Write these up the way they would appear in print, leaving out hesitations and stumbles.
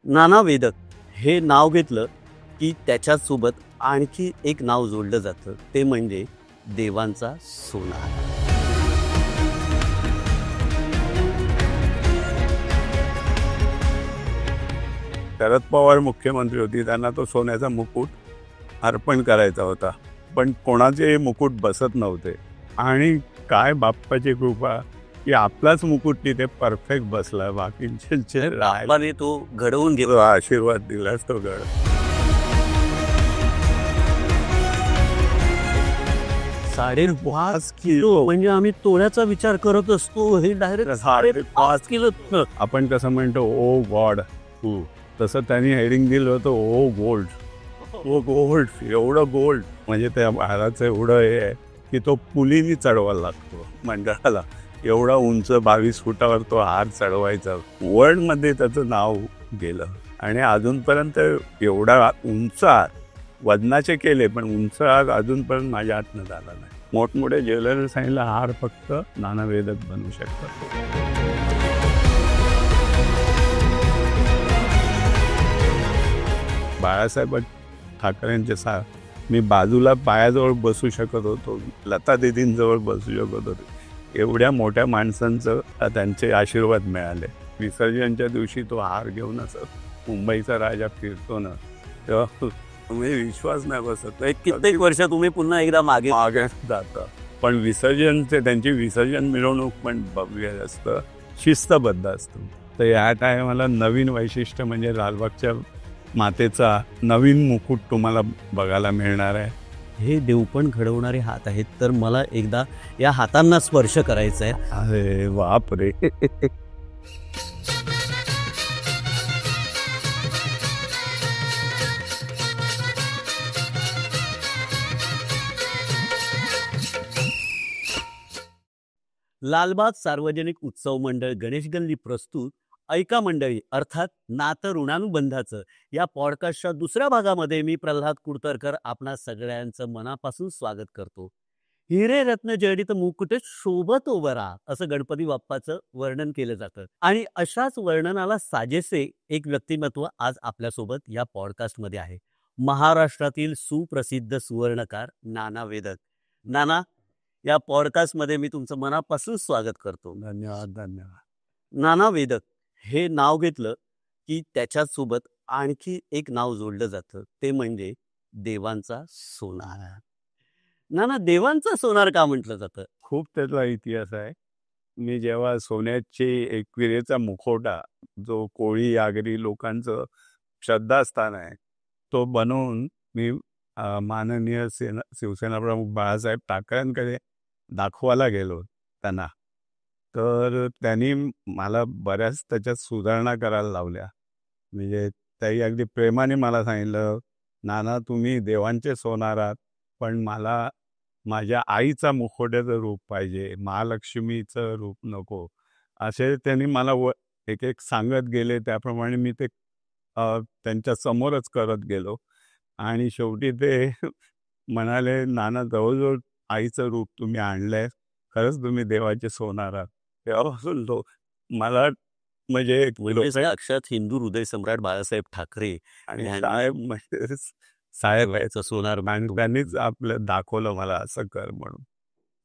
नाना वेदक हे नाव घेतलं की त्याच्यासोबत आणखी एक नाव जोडलं जातं, ते म्हणजे देवांचा सोनार. शरद पवार मुख्यमंत्री होती, त्यांना तो सोन्याचा मुकुट अर्पण करायचा होता, पण कोणाचे मुकुट बसत नव्हते. आणि काय बाप्पाची कृपा की आपलाच मुकुट तिथे परफेक्ट बसला. बाकींचे बापाने तो घडवून घेतला. तो आशीर्वाद दिलाच तो गड. 5.5 किलो म्हणजे आम्ही तोळ्याचा विचार करत असतो, हे डायरेक्ट 5.5 किलो. आपण कसं म्हणतो ओ गॉड, तसं त्यांनी हेडिंग दिलं होतं ओ गोल्ड. ओ गोल्ड, एवढं गोल्ड म्हणजे त्या हाराचं एवढं हे आहे की तो पुलीनी चढवायला लागतो मंडळाला. एवढा उंच 22 फुटावर तो हार चढवायचा. वर्ल्डमध्ये त्याचं नाव गेलं आणि अजूनपर्यंत एवढा उंच हार वजनाचे केले, पण उंच हार अजूनपर्यंत माझ्या हातनं झाला नाही. मोठमोठे ज्वेलरी सांगितलं हार फक्त नाना वेदक बनवू शकतात. बाळासाहेब ठाकरेंचे मी बाजूला पायाजवळ बसू शकत होतो, लता दीदींजवळ बसू शकत होतो. एवढ्या मोठ्या माणसांचं त्यांचे आशीर्वाद मिळाले. विसर्जनच्या दिवशी तो हार घेऊन असं मुंबईचा राजा फिरतो ना, तेव्हा तुम्ही विश्वास नाही बसत. कित्येक वर्ष तुम्ही पुन्हा एकदा मागे जातं. पण विसर्जनचे त्यांची विसर्जन मिरवणूक पण भव्य असतं, शिस्तबद्ध असतं. तर या टायमाला नवीन वैशिष्ट्य म्हणजे लालबागच्या मातेचा नवीन मुकुट तुम्हाला बघायला मिळणार आहे. हे देवपण घडवणारे हात आहेत, तर मला एकदा या हातांना स्पर्श करायचा आहे. अरे बाप रे. लालबाग सार्वजनिक उत्सव मंडळ गणेश गल्ली प्रस्तुत ऐका मंडळी अर्थात नातं ऋणानुबंधाचं या पॉडकास्टच्या दुसऱ्या भागामध्ये मी प्रल्हाद कुडतरकर आपणा सगळ्यांचं मनापासून स्वागत करतो. हिरे रत्न जडित मुकुटे शोभत उभरा असं गणपती बाप्पाचं वर्णन केलं जातं आणि अशाच वर्णनाला साजेसे एक व्यक्तिमत्व आज आपल्यासोबत या पॉडकास्टमध्ये आहे. महाराष्ट्रातील सुप्रसिद्ध सुवर्णकार नाना वेदक. नाना, या पॉडकास्टमध्ये मी तुमचं मनापासून स्वागत करतो. धन्यवाद धन्यवाद. नाना वेदक हे नाव घेतलं की त्याच्यासोबत आणखी एक नाव जोडलं जातं, ते म्हणजे देवांचा सोनार. नाना, देवांचा सोनार का म्हटलं जातं? खूप त्याचा इतिहास आहे. मी जेव्हा सोन्याची एकविरेचा मुखवटा, जो कोळी आगरी लोकांचं श्रद्धास्थान आहे, तो बनवून मी माननीय शिवसेना प्रमुख बाळासाहेब ठाकरेंकडे दाखवायला गेलो त्यांना. तर त्यांनी मला बऱ्याच त्याच्यात सुधारणा करायला लावल्या. म्हणजे त्याही अगदी प्रेमाने मला सांगितलं, नाना तुम्ही देवांचे सोनार आहात, पण मला माझ्या आईचा मुखवट्याचं रूप पाहिजे, महालक्ष्मीचं रूप नको. असे त्यांनी मला एक एक सांगत गेले. त्याप्रमाणे मी ते त्यांच्या समोरच करत गेलो आणि शेवटी ते म्हणाले, नाना जवळजवळ आईचं रूप तुम्ही आणलंय, खरंच तुम्ही देवाचे सोनार आहात. तेव्हापासून तो मला म्हणजे अक्षात हिंदू हृदय सम्राट बाळासाहेब ठाकरे आणि साहेब व्हायचं सोनार त्यांनीच आपलं दाखवलं मला असं कर म्हणून.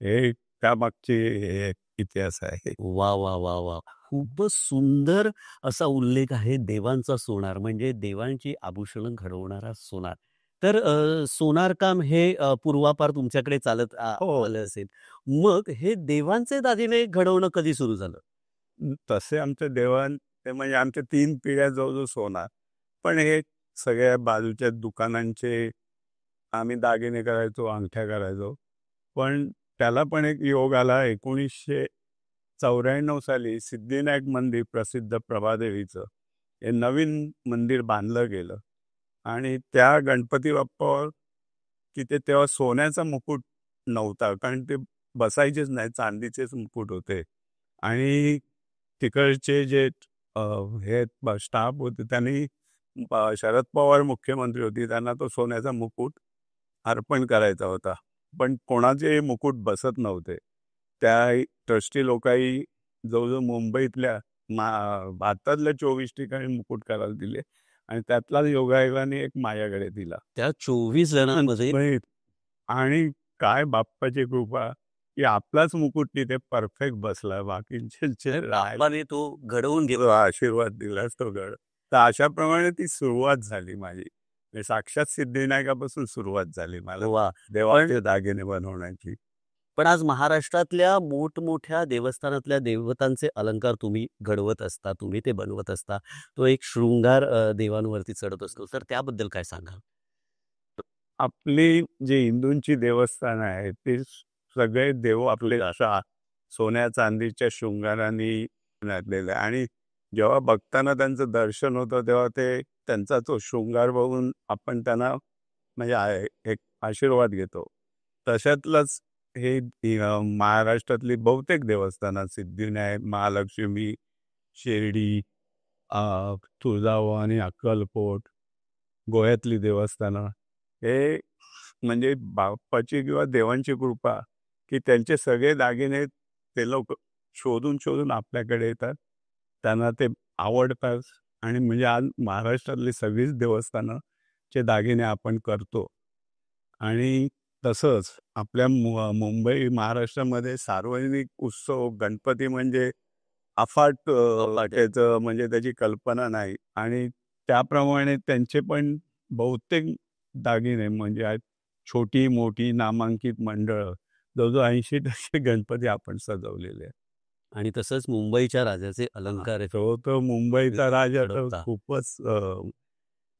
हे त्यामागची हे इतिहास आहे. वा वा वा वा, खूपच सुंदर असा उल्लेख आहे. देवांचा सोनार म्हणजे देवांची आभूषणं घडवणारा सोनार. तर सोनार काम हे पूर्वापार तुमच्याकडे चालत आलं असेल. मग हे देवांचे दागिने घडवणं कधी सुरू झालं? तसे आमचे देवान ते म्हणजे आमच्या 3 पिढ्या जवळजवळ सोनार. पण हे सगळ्या बाजूच्या दुकानांचे आम्ही दागिने करायचो, अंगठ्या करायचो. पण त्याला पण एक योग आला. 1994 साली सिद्धिविनायक मंदिर प्रसिद्ध प्रभादेवीचं हे नवीन मंदिर बांधलं गेलं आणि त्या गणपती बाप्पावर तिथे तेव्हा सोन्याचा मुकुट नव्हता, कारण ते बसायचेच नाही, चांदीचेच मुकुट होते. आणि तिकडचे जे हे स्टाफ होते त्यांनी शरद पवार मुख्यमंत्री होती, त्यांना तो सोन्याचा मुकुट अर्पण करायचा होता, पण कोणाचे मुकुट बसत नव्हते. त्या ट्रस्टी लोकांनी जवळजवळ मुंबईतल्या भारतातल्या 24 ठिकाणी मुकुट करायला दिले आणि त्यातला योगायोगाने एक माझ्याकडे दिला. त्या 24 जणांमध्ये नाही. आणि काय बाप्पाची कृपा की आपलाच मुकुट तिथे परफेक्ट बसला, बाकींचे बाप्पाने तो घडवून घेतला. आशीर्वाद दिला तो गड. तर अशाप्रमाणे ती सुरुवात झाली माझी. म्हणजे साक्षात सिद्धिविनायकापासून सुरुवात झाली मला वा. देवाचे दागिने बनवण्याची. पण आज महाराष्ट्रातल्या मोठमोठ्या देवस्थानातल्या देवतांचे अलंकार तुम्ही घडवत असता, तुम्ही ते बनवत असता. तो एक शृंगार देवांवरती चढत असतो. तर त्याबद्दल काय सांगाल? आपली जी हिंदूंची देवस्थान आहेत ते सगळे देव आपले अशा सोन्या चांदीच्या शृंगाराने नटलेले आहे आणि जेव्हा भक्तांना त्यांचं दर्शन होतं तेव्हा ते त्यांचा तो शृंगार बघून आपण त्यांना म्हणजे एक आशीर्वाद घेतो. तशातलंच हे महाराष्ट्रातली बहुतेक देवस्थानात सिद्धिविनायक, महालक्ष्मी, शिर्डी, तुळजाभवानी, अक्कलकोट, गोव्यातली देवस्थानं हे म्हणजे बाप्पाची किंवा देवांची कृपा की त्यांचे सगळे दागिने ते लोक शोधून शोधून आपल्याकडे येतात, त्यांना ते आवडतात आणि म्हणजे आज महाराष्ट्रातली सगळीच देवस्थानाचे दागिने आपण करतो. आणि तसंच आपल्या मुंबई महाराष्ट्रामध्ये सार्वजनिक उत्सव गणपती म्हणजे अफाट त्याचं म्हणजे त्याची कल्पना नाही आणि त्याप्रमाणे त्यांचे पण बहुतेक दागिने म्हणजे आहेत छोटी मोठी नामांकित मंडळ जवळजवळ 80% गणपती आपण सजवलेले आहेत. आणि तसंच मुंबईच्या राजाचे अलंकार आहेत. तो मुंबईचा राजा तर घडवता. खूपच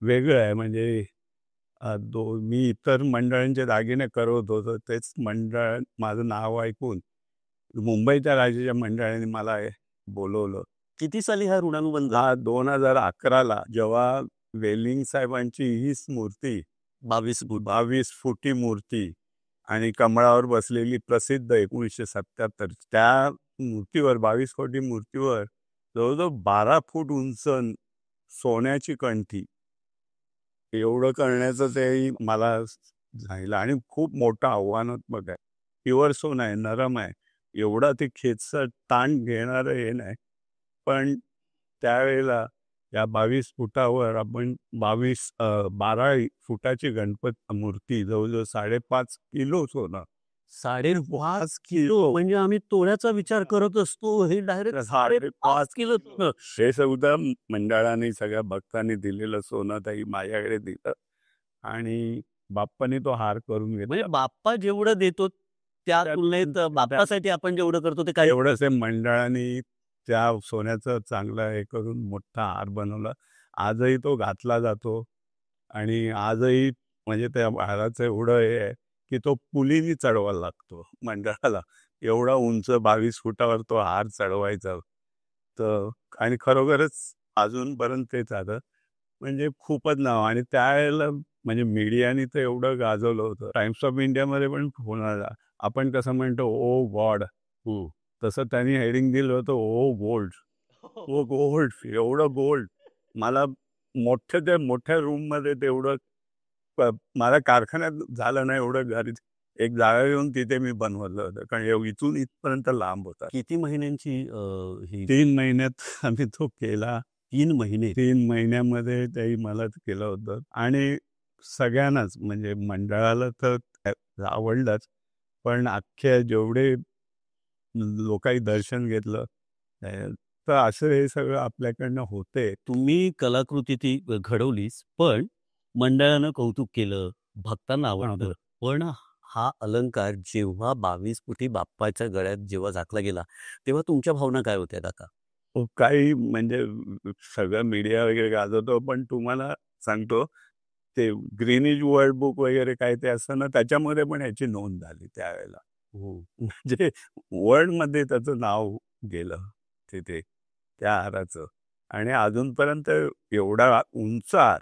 वेगळं आहे. म्हणजे मी इतर मंडळांचे दागिने करत होतो तेच मंडळ माझं नाव ऐकून मुंबईच्या राजाच्या मंडळाने मला बोलवलं. किती साली हा ऋणानुबंध? 2011ला जेव्हा वेलिंग साहेबांची हीच मूर्ती 22 फुटी मूर्ती आणि कमळावर बसलेली प्रसिद्ध 1977 त्या मूर्तीवर 22 फुटी मूर्तीवर जवळजवळ 12 फूट उंच सोन्याची कंठी एवढं करण्याचं ते मला झालं आणि खूप मोठं आव्हानात्मक आहे. प्युअर सोनं आहे, नरम आहे, एवढा ते खेचत ताण घेणारं हे नाही. पण त्यावेळेला या 22 फुटावर आपण 12 फुटाची गणपती मूर्ती जवळजवळ 5.5 किलो सोनं. 5.5 किलो म्हणजे आम्ही तोळ्याचा विचार करत असतो, हे डायरेक्ट 5.5 किलो सोनं. हे सुद्धा मंडळाने सगळ्या भक्तांनी दिलेलं सोनं त्याही माझ्याकडे दिलं आणि बाप्पाने तो हार करून म्हणजे घेतला. बाप्पा जेवढं देतो त्या तुलनेत बाप्पासाठी आपण जेवढं करतो ते काय एवढंच मंडळाने त्या सोन्याचं चांगलं हे करून मोठा हार बनवला. आजही तो घातला जातो आणि आजही म्हणजे त्या हाराचं एवढं हे आहे की तो पुलीनी चढवायला लागतो मंडळाला. एवढा उंच 22 फुटावर तो हार चढवायचा. तर आणि खरोखरच अजूनपर्यंत ते झालं. म्हणजे खूपच नाव आणि त्यावेळेला म्हणजे मीडियाने तर एवढं गाजवलं होतं. टाइम्स ऑफ इंडियामध्ये पण फोन आला. आपण कसं म्हणतो ओ गॉड, तसं त्यांनी हेडिंग दिलं होतं ओ गोल्ड. ओ गोल्ड, एवढं गोल्ड. मला त्या मोठ्या रूममध्ये तेवढं मला कारखान्यात झालं नाही एवढं घरी एक जागा घेऊन तिथे मी बनवलं होतं कारण इथून इथपर्यंत लांब होता. किती महिन्यांची ही 3 महिन्यात आम्ही तो केला. 3 महिने 3 महिन्यामध्ये त्याही मला केलं होतं आणि सगळ्यांनाच म्हणजे मंडळाला तर आवडलंच पण अख्ख्या जेवढे लोकांनी दर्शन घेतलं तर असं हे सगळं आपल्याकडनं होते. तुम्ही कलाकृती ती घडवलीच, पण मंडळानं कौतुक केलं, भक्तांना आवडलं. पण हा अलंकार जेव्हा 22 फुटी बाप्पाच्या गळ्यात जेव्हा झाकला गेला, तेव्हा तुमच्या भावना काय होत्या काका? काही म्हणजे सगळं मीडिया वगैरे गाजवतो पण तुम्हाला सांगतो ते ग्रीनिज वर्ल्ड बुक वगैरे काय ते असतं ना त्याच्यामध्ये पण याची नोंद झाली त्यावेळेला. म्हणजे वर्ल्डमध्ये त्याचं नाव गेलं तिथे त्या हाराचं आणि अजूनपर्यंत एवढा उंच हार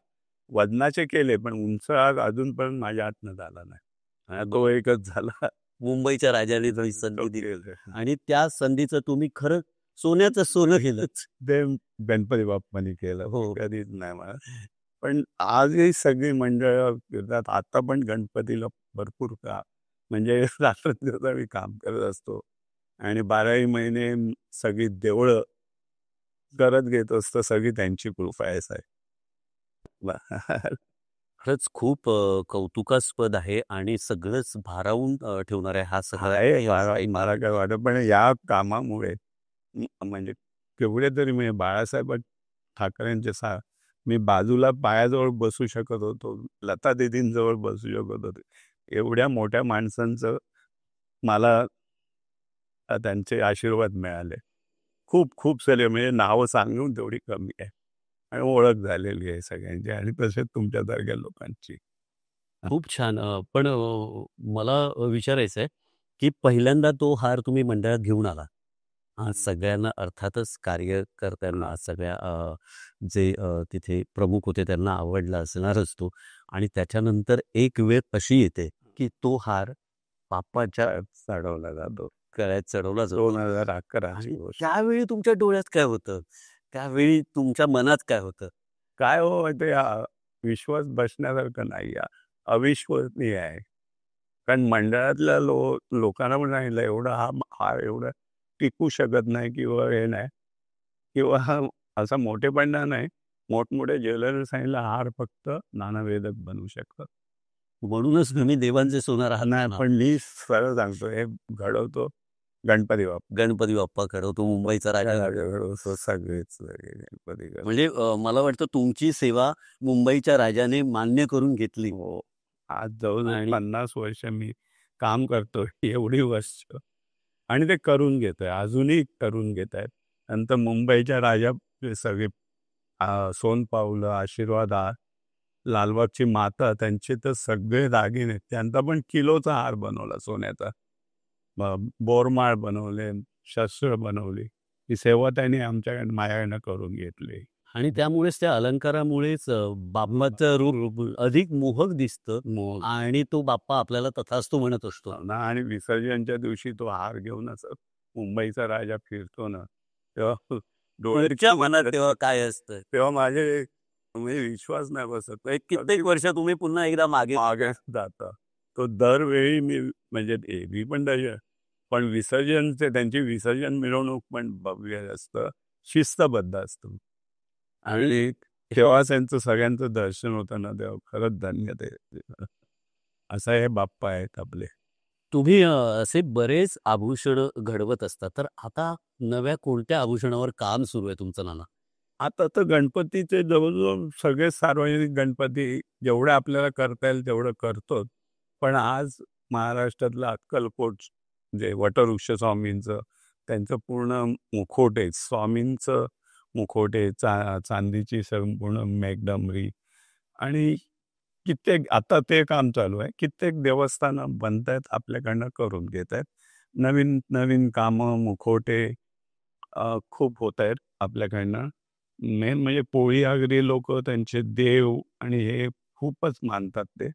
वजनाचे केले पण उंच हार अजूनपर्यंत माझ्या हातनं झाला नाही. तो एकच झाला. मुंबईच्या राजाने ती संधी दिली आणि त्या संधीचं तुम्ही खरं सोन्याचं सोनं केलंच. ते गणपती बाप्पानी केलं. हो. कधीच नाही मला. पण आजही सगळी मंडळं फिरतात. आता पण गणपतीला भरपूर म्हणजे रात्रंदिवस आम्ही काम करत असतो आणि 12ही महिने सगळी देवळं करत घेत असतं, सगळी त्यांची कृपा आहे साहेब. खरंच खूप कौतुकास्पद आहे आणि सगळंच भारावून ठेवणार आहे हा सगळा मला काय वाटत, पण या कामामुळे म्हणजे केवढे तरी मी बाळासाहेब ठाकरेंचे मी बाजूला पायाजवळ बसू शकत होतो, लता दीदींजवळ बसू शकत होतो. एवढ्या मोठ्या माणसांचं मला त्यांचे आशीर्वाद मिळाले. खूप खूप सारे, म्हणजे नावं सांगून तेवढी कमी आहे. आणि ओळख झालेली आहे सगळ्यांची, आणि तसेच तुमच्यासारख्या लोकांची. खूप छान. पण मला विचारायचं आहे, की पहिल्यांदा तो हार तुम्ही मंडळात घेऊन आला. सगळ्यांना अर्थातच कार्यकर्त्यांना सगळ्या जे तिथे प्रमुख होते त्यांना आवडला असणारच तो. आणि त्याच्यानंतर एक वेळ अशी येते, की तो हार बाप्पाच्या चढवला जातो. गळ्यात चढवला जातो. 2011ची आणि गोष्ट. त्यावेळी तुमच्या डोळ्यात काय होतं? त्यावेळी तुमच्या मनात काय होतं? काय हो ते विश्वास बसण्यासारखं नाही, अविश्वसनीय आहे. कारण मंडळातल्या लोकांना पण सांगितलं, एवढा हा एवढा टिकू शकत नाही किंवा हे नाही, किंवा हा असा मोठेपणा नाही. मोठमोठे ज्वेलरी सांगितलं, हार फक्त नानावेदक बनवू शकतात. म्हणूनच तुम्ही देवांचे सोनार आहात नाही, ना. पण मी सरळ सांगतो, हे घडवतो गणपती बाप्पा. गणपती बाप्पा घडवतो, मुंबईचा राजा घडवतो. घडवतो सगळेच गणपती घडवतो. म्हणजे मला वाटतं तुमची सेवा मुंबईच्या राजाने मान्य करून घेतली. हो. आज जवळजवळ आणि 50 वर्ष मी काम करतोय, एवढी वर्ष, आणि ते करून घेतोय, अजूनही करून घेत आहेत. नंतर मुंबईच्या राजा सगळे सोनपावलं, आशीर्वाद, लालबागची माता, त्यांचे तर सगळे दागिने, त्यांचा पण किलोचा हार बनवला सोन्याचा. बोरमाळ बनवले, शस्त्र बनवली. ही सेवा त्यांनी माझ्याकडनं करून घेतली. आणि त्यामुळेच त्या अलंकारामुळेच बाप्पाचं रूप अधिक मोहक दिसतं आणि तो बाप्पा आपल्याला तथास्तु म्हणत असतो. आणि विसर्जनच्या दिवशी तो हार घेऊनच मुंबईचा राजा फिरतो ना, तेव्हा तुमच्या मनात तेव्हा काय असतं? तेव्हा माझे म्हणजे विश्वास नाही बसत. एक कित्येक वर्ष तुम्ही पुन्हा एकदा मागे मागे जाता. तो दरवेळी मी, म्हणजे एरवी पण तसे, पण त्यांची विसर्जन मिरवणूक पण भव्य असतं, शिस्तबद्ध असतं. आणि तेव्हा त्यांचं सगळ्यांचं दर्शन होतं ना, तेव्हा खरंच धन्य ते. असं हे बाप्पा आहेत आपले. तुम्ही असे बरेच आभूषण घडवत असतात. तर आता नव्या कोणत्या आभूषणावर काम सुरू आहे तुमचं नाना? आता तर गणपतीचे जवळजवळ सगळे सार्वजनिक गणपती जेवढे आपल्याला करता येईल तेवढं करतो. पण आज महाराष्ट्रातलं अक्कलकोट, जे वटवृक्ष स्वामींचं, त्यांचं पूर्ण मुखोटे, स्वामींचं मुखोटे, चांदीची संपूर्ण मेघडंबरी, आणि कित्येक आता ते काम चालू आहे. कित्येक देवस्थानं बनतायत, आपल्याकडनं करून घेत आहेत. नवीन नवीन कामं, मुखोटे खूप होत आहेत आपल्याकडनं. मेन म्हणजे पोळी आगरी लोक त्यांचे देव आणि हे खूपच मानतात ते,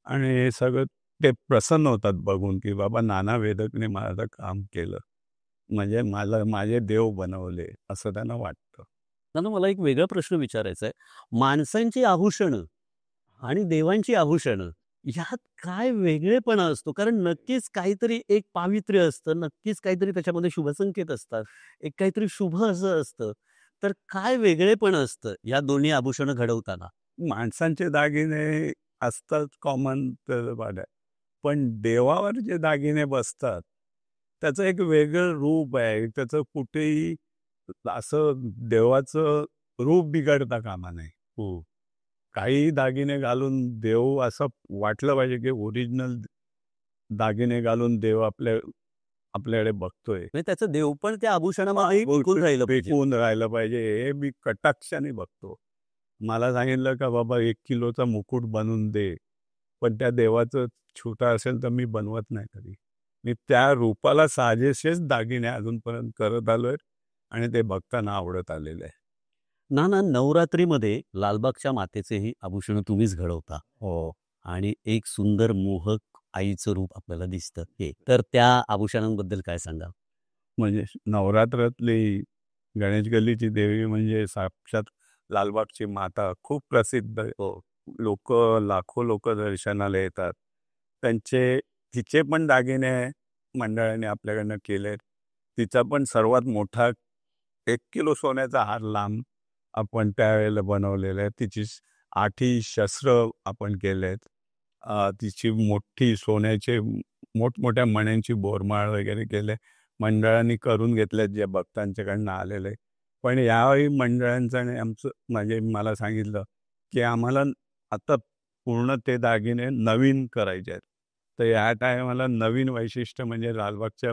आणि हे सगळं ते प्रसन्न होतात बघून, की बाबा नाना वेदकने माझं काम केलं, म्हणजे माझे देव बनवले, असं त्यांना वाटतं. नाना मला एक वेगळा प्रश्न विचारायचा आहे. माणसांची आभूषणं आणि देवांची आभूषणं ह्यात काय वेगळेपणा असतो? कारण नक्कीच काहीतरी एक पावित्र्य असतं, नक्कीच काहीतरी त्याच्यामध्ये शुभसंकेत असतात, एक काहीतरी शुभ असं असतं. तर काय वेगळेपण असतं या दोन्ही आभूषणं घडवताना? माणसांचे दागिने असतात कॉमन, पण देवावर जे दागिने बसतात, त्याचं एक वेगळं रूप आहे. त्याचं कुठेही असं देवाचं रूप बिघडता कामा नये. हो. काही दागिने घालून देव असं वाटलं पाहिजे, की ओरिजिनल दागिने घालून देव आपल्याकडे बघतोय. म्हणजे त्याचं देवपण त्या आभूषणामध्ये टिकून राहिलं पाहिजे. टिकून राहिलं पाहिजे, हे मी कटाक्षाने बघतो. मला सांगितलं का बाबा 1 किलोचा मुकुट बनवून दे, पण त्या देवाचं छोटा असेल तर मी बनवत नाही कधी. मी त्या रूपाला साजेसेच दागिने अजूनपर्यंत करत आलोय, आणि ते बघताना आवडत आलेलं आहे. ना नवरात्रीमध्ये लालबागच्या मातेचेही आभूषणं तुम्हीच घडवता. हो. आणि एक सुंदर मोहक आईचं रूप आपल्याला दिसतं हे. तर त्या आभूषणांबद्दल काय सांगाल? म्हणजे नवरात्रातली गणेश गल्लीची देवी म्हणजे साक्षात लालबागची माता, खूप प्रसिद्ध. हो. लाखो लोक दर्शनाला येतात. तिचे पण दागिने मंडळाने आपल्याकडनं केलेत. तिचा पण सर्वात मोठा 1 किलो सोन्याचा हार लांब आपण त्यावेळेला बनवलेला आहे. तिची 8ही शस्त्र आपण केलेत. तिची मोठी सोन्याचे मोठमोठ्या मण्यांची बोरमाळ वगैरे केले. मंडळांनी करून घेतल्यात जे भक्तांच्याकडनं आलेले. पण यावेळी मंडळांचं आमचं म्हणजे मला सांगितलं, की आम्हाला आता पूर्ण ते दागिने नवीन करायचे आहेत. तर या टायमाला नवीन वैशिष्ट्य म्हणजे लालबागच्या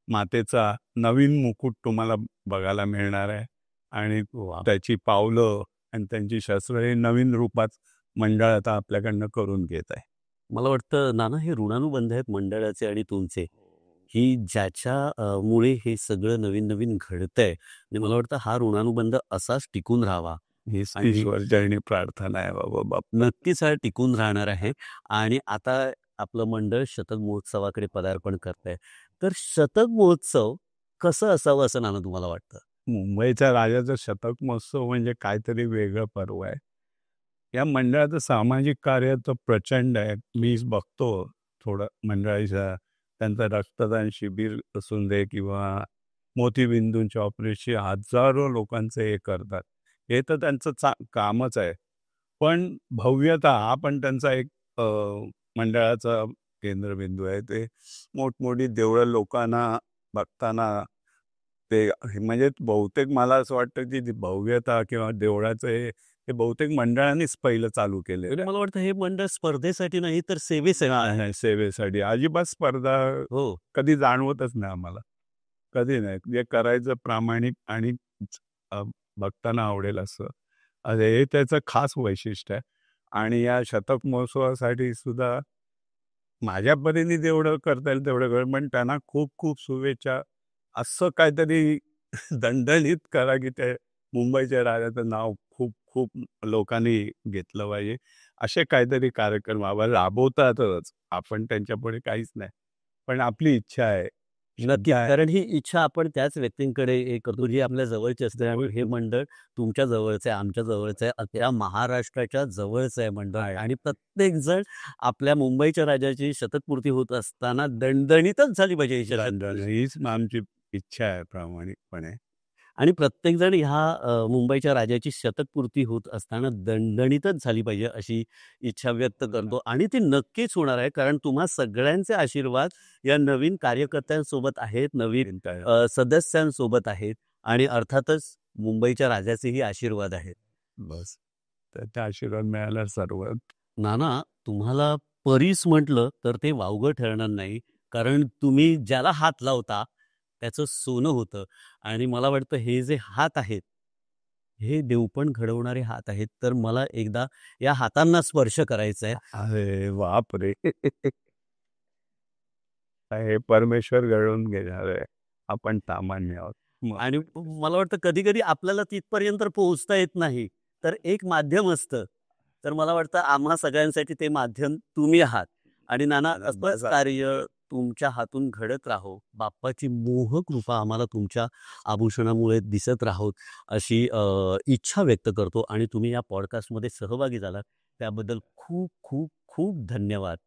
मातेचा नवीन मुकुट तुम्हाला बघायला मिळणार आहे आणि त्याची पावलं आणि त्यांची शस्त्र हे नवीन रूपात मंडळ आता आपल्याकडनं करून घेत आहे. मला वाटतं नाना हे ऋणानुबंध आहेत मंडळाचे आणि तुमचे, की मुळे हे सगळं नवीन-नवीन घडतंय आणि मला वाटतं हा ऋणानुबंध असाच टिकून राहावा. हीच आणि ईश्वरचरणी प्रार्थना आहे बाबा बाप. नक्कीच हा टिकून राहणार आहे आणि आता आपलं मंडळ शतक महोत्सवाकडे पदार्पण करतंय. तर शतक महोत्सव कसं असावं असं नाना तुम्हाला वाटतं? मुंबईच्या राजाचा शतक महोत्सव म्हणजे काहीतरी वेगळं पर्व आहे. या मंडळाचं सामाजिक कार्य तर प्रचंड आहे. मी बघतो थोडं मंडळाच्या त्यांचं रक्तदान शिबिर असून दे किंवा मोतीबिंदूंच्या ऑपरेशन हजारो लोकांचे हे करतात. हे तर त्यांचं कामच आहे. पण भव्यता हा पण त्यांचा एक मंडळाचा केंद्रबिंदू आहे. ते मोठमोठी देवळं लोकांना बघताना ते म्हणजे बहुतेक मला असं वाटतं की ती भव्यता किंवा देवळाचं हे बहुतेक मंडळांनीच पहिलं चालू केलेलं तर आहे. मला वाटतं हे मंडळ स्पर्धेसाठी नाही तर सेवेसाठी आहे. नाही, सेवेसाठी अजिबात स्पर्धा हो. कधी जाणवतच नाही आम्हाला. कधी नाही. जे करायचं प्रामाणिक आणि अ, भक्तांना आवडेल असं. हे त्याचं खास वैशिष्ट्य आहे. आणि या शतक महोत्सवासाठी सुद्धा माझ्या परीने जेवढं करता येईल तेवढं करेल. पण त्यांना खूप खूप शुभेच्छा. असं काहीतरी दणदणीत करा की ते मुंबईच्या राजाचं नाव खूप खूप लोकांनी घेतलं पाहिजे. असे काहीतरी कार्यक्रम आम्हाला राबवतातच. आपण त्यांच्यापुढे काहीच नाही. पण आपली इच्छा आहे. नक्कीच. श्रद्धा आहे. कारण ही इच्छा आपण त्याच व्यक्तींकडे हे करतो, जी आपल्या जवळची असते. त्यामुळे हे मंडळ तुमच्या जवळचं आहे, आमच्या जवळचं आहे, अख्ख्या महाराष्ट्राच्या जवळचं आहे मंडळ आहे. आणि प्रत्येकजण आपल्या मुंबईच्या राजाची शतकपूर्ती होत असताना दणदणीतच झाली पाहिजे ही शतकपूर्ती. हीच आमची इच्छा आहे प्रामाणिकपणे. आणि प्रत्येकजण मुंबईच्या राजाची शतकपूर्ती होत असताना दणदणीतच झाली पाहिजे अशी इच्छा व्यक्त करतो आणि ती नक्कीच होणार आहे. कारण तुम्हा सगळ्यांचे आशीर्वाद या नवीन कार्यकर्त्यांसोबत आहेत, नवीन सदस्यांसोबत आहेत आणि अर्थातच मुंबईच्या राजाचेही आशीर्वाद आहेत. बस. तर त्या आशीर्वाद मिळाला सर्व. नाना, तुम्हाला परीस म्हटलं तर ते वावगं ठरणार नाही. कारण तुम्ही ज्याला हात लावता त्याचं सोनं होतं आणि मला वाटतं हे जे हात आहेत, हे देवपण घडवणारे हात आहेत. तर मला एकदा या हातांना स्पर्श करायचा आहे. अरे बापरे! हे परमेश्वर घडवून घेणार आहे. आपण सामान्य आहोत. मग आणि मला वाटतं कधी-कधी आपल्याला तिथपर्यंत पोहोचता येत नाही. तर एक माध्यम असतं. तर मला वाटतं आम्हा सगळ्यांसाठी ते माध्यम तुम्ही आहात. आणि नाना असंच कार्य तुमच्या हातून घडत राहो. बाप्पाची मोहक कृपा आम्हाला तुमच्या आभूषणामुळे दिसत राहोत अशी इच्छा व्यक्त करतो आणि तुम्ही या पॉडकास्टमध्ये सहभागी झालात त्याबद्दल खूप खूप खूप धन्यवाद.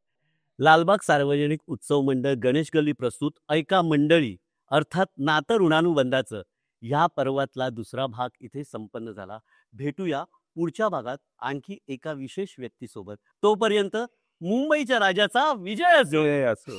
लालबाग सार्वजनिक उत्सव मंडळ गणेश गल्ली प्रस्तुत ऐका मंडळी अर्थात नातं ऋणानुबंधाचं ह्या पर्वातला दुसरा भाग इथे संपन्न झाला. भेटूया पुढच्या भागात आणखी एका विशेष व्यक्तीसोबत. तोपर्यंत मुंबईच्या राजाचा विजय असो. हे असं